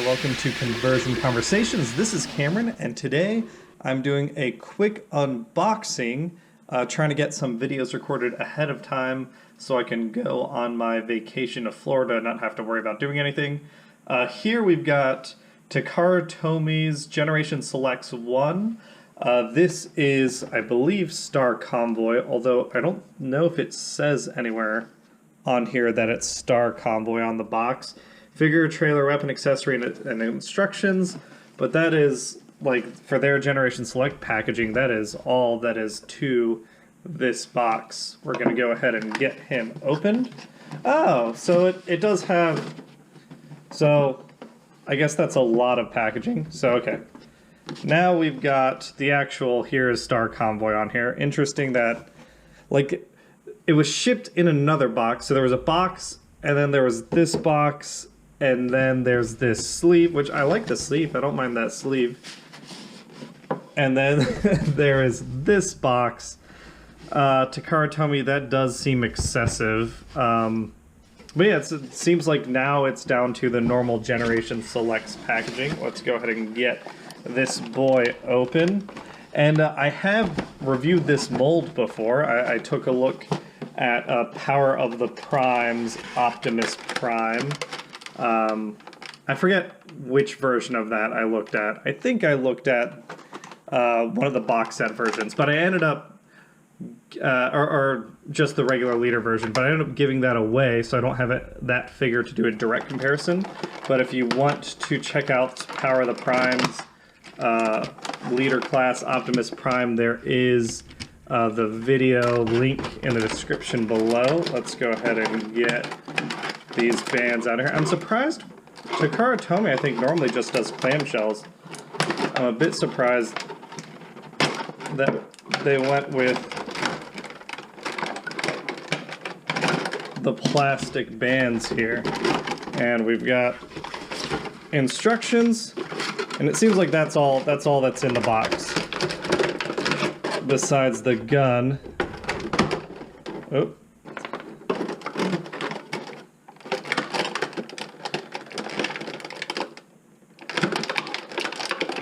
welcome to Conversion Conversations. This is Cameron, and today I'm doing a quick unboxing, trying to get some videos recorded ahead of time so I can go on my vacation to Florida and not have to worry about doing anything. Here we've got Takara Tomy's Generation Selects 1. This is, I believe, Star Convoy, although I don't know if it says anywhere on here that it's Star Convoy on the box. Figure, trailer, weapon, accessory, and instructions, but that is, like, for their Generation Select packaging, that is all that is to this box. We're going to go ahead and get him opened. Oh, so it does have, so I guess that's a lot of packaging. So, okay. Now we've got the actual, here is Star Convoy on here. Interesting that, like, it was shipped in another box. So there was a box, and then there was this box, and then there's this sleeve, which I like the sleeve. I don't mind that sleeve. And then there is this box. Takara Tomy, that does seem excessive. But yeah, it seems like now it's down to the normal Generation Selects packaging. Let's go ahead and get this boy open. And I have reviewed this mold before. I took a look at Power of the Prime's Optimus Prime. I forget which version of that I looked at. I think I looked at one of the box set versions, but I ended up, or just the regular leader version, but I ended up giving that away, so I don't have that figure to do a direct comparison. But if you want to check out Power of the Prime's leader class Optimus Prime, there is the video link in the description below. Let's go ahead and get these bands out of here. I'm surprised Takara Tomy, I think, normally just does clamshells. I'm a bit surprised that they went with the plastic bands here. And we've got instructions, and it seems like that's all that's in the box. Besides the gun. Oh.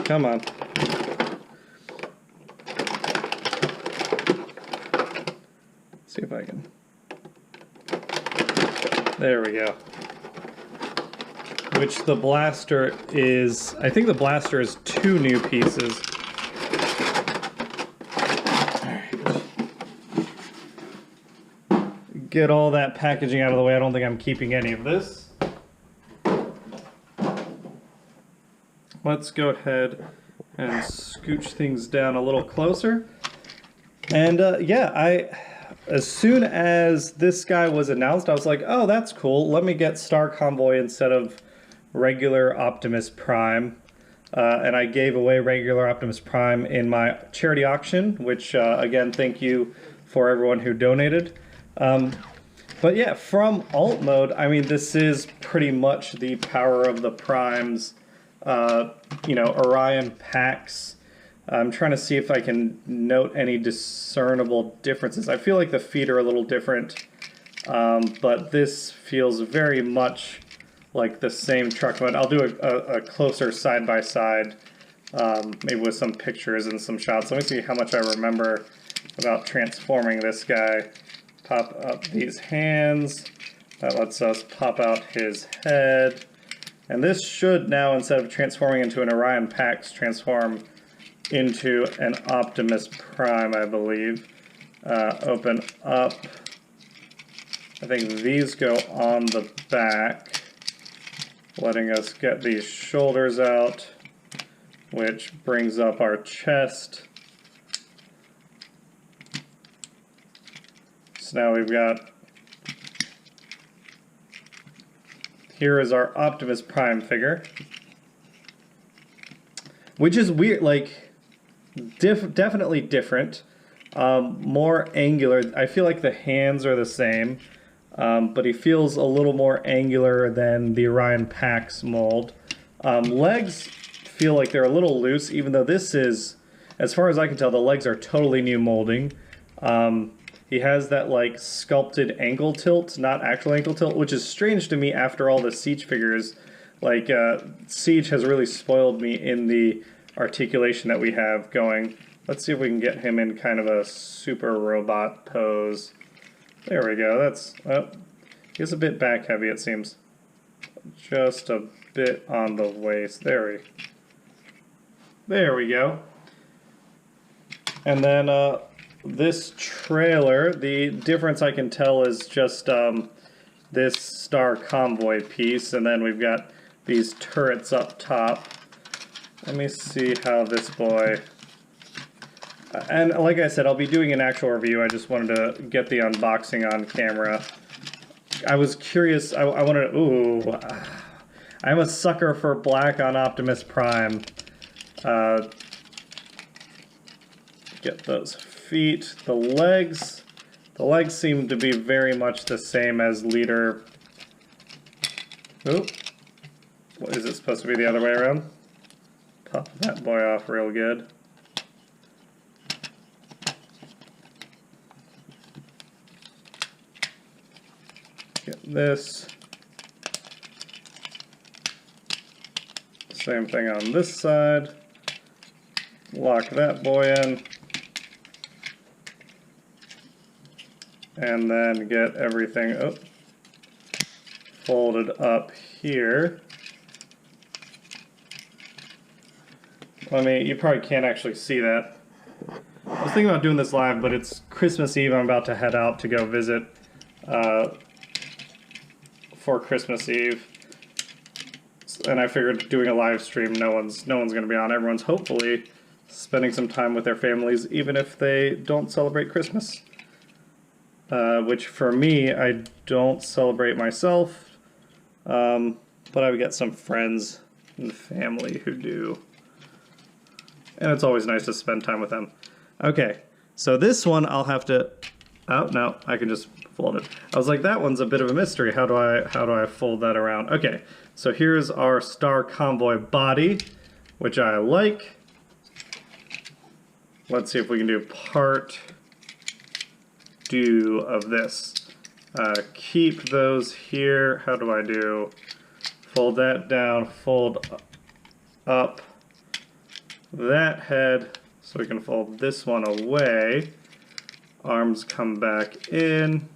Come on. See if I can. There we go. Which the blaster is, I think the blaster is 2 new pieces. Get all that packaging out of the way. I don't think I'm keeping any of this. Let's go ahead and scooch things down a little closer. And yeah, as soon as this guy was announced, I was like, oh, that's cool. Let me get Star Convoy instead of regular Optimus Prime. And I gave away regular Optimus Prime in my charity auction, which, again, thank you for everyone who donated. But yeah, from alt mode, I mean, this is pretty much the Power of the Primes, you know, Orion packs. I'm trying to see if I can note any discernible differences. I feel like the feet are a little different, but this feels very much like the same truck mode. I'll do a closer side-by-side, maybe with some pictures and some shots. Let me see how much I remember about transforming this guy. Pop up these hands. That lets us pop out his head. And this should now, instead of transforming into an Orion Pax, transform into an Optimus Prime, I believe. Open up. I think these go on the back, letting us get these shoulders out, which brings up our chest. So now we've got, here is our Optimus Prime figure, which is weird, like, definitely different, more angular. I feel like the hands are the same, but he feels a little more angular than the Orion Pax mold. Legs feel like they're a little loose, even though this is, as far as I can tell, the legs are totally new molding. He has that like sculpted ankle tilt, not actual ankle tilt, which is strange to me after all the Siege figures Like, Siege has really spoiled me in the articulation that we have going. Let's see if we can get him in kind of a super robot pose. There we go. That's, he's a bit back heavy, it seems. Just a bit on the waist. There we go. And then this trailer, the difference I can tell is just this Star Convoy piece, and then we've got these turrets up top. Let me see how this boy... And like I said, I'll be doing an actual review. I just wanted to get the unboxing on camera. I was curious, I wanted to... Ooh... I'm a sucker for black on Optimus Prime. Get those feet. The legs seem to be very much the same as Leader. Oop. What, is it supposed to be the other way around? Pop that boy off real good. Get this. Same thing on this side. Lock that boy in. And then get everything folded up here. You probably can't actually see that. I was thinking about doing this live, but it's Christmas Eve. I'm about to head out to go visit for Christmas Eve. And I figured doing a live stream, no one's going to be on. Everyone's hopefully spending some time with their families, even if they don't celebrate Christmas. Which for me, I don't celebrate myself, but I've got some friends and family who do. And it's always nice to spend time with them. Okay, so this one I'll have to... Oh, no, I can just fold it. I was like, that one's a bit of a mystery. How do I fold that around? Okay, so here's our Star Convoy body, which I like. Let's see if we can do part 2 of this. Keep those here. How do I do? Fold that down, fold up that head, so we can fold this one away. Arms come back in.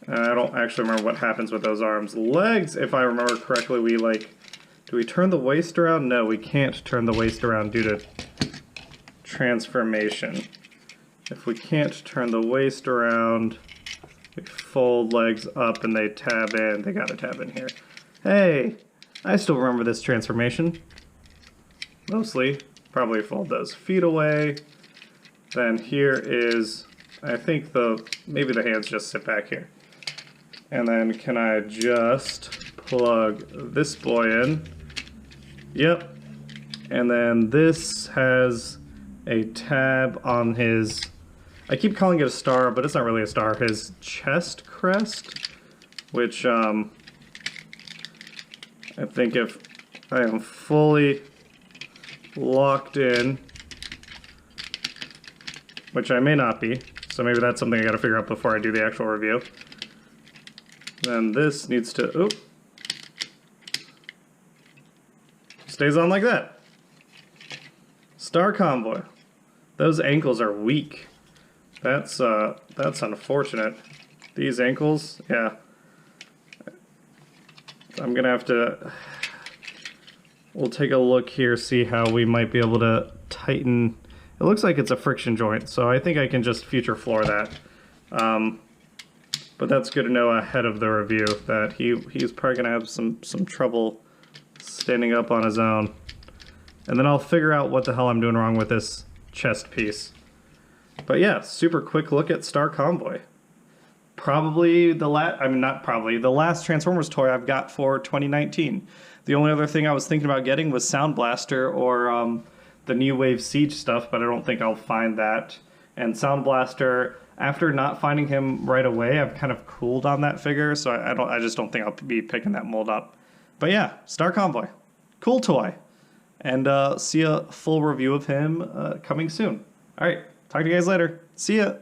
And I don't actually remember what happens with those arms. Legs, if I remember correctly, do we turn the waist around? No, we can't turn the waist around due to transformation. If we can't turn the waist around, we fold legs up and they tab in. They gotta tab in here. Hey, I still remember this transformation. Mostly. Probably fold those feet away. Then here is, I think maybe the hands just sit back here. And then can I just plug this boy in? Yep. And then this has a tab on his, I keep calling it a star, but it's not really a star, his chest crest, which I think if I am fully locked in, which I may not be, so maybe that's something I gotta figure out before I do the actual review. Then this needs to, stays on like that. Star Convoy. Those ankles are weak. That's unfortunate. These ankles, yeah. I'm gonna have to, we'll take a look here, see how we might be able to tighten. It looks like it's a friction joint, so I think I can just future floor that. But that's good to know ahead of the review that he's probably gonna have some trouble standing up on his own. And then I'll figure out what the hell I'm doing wrong with this chest piece. But yeah, super quick look at Star Convoy. Probably the last Transformers toy I've got for 2019. The only other thing I was thinking about getting was Sound Blaster or the New Wave Siege stuff, but I don't think I'll find that. And Sound Blaster, after not finding him right away, I've kind of cooled on that figure, so I just don't think I'll be picking that mold up. But yeah, Star Convoy, cool toy, and see a full review of him coming soon. All right, talk to you guys later. See ya.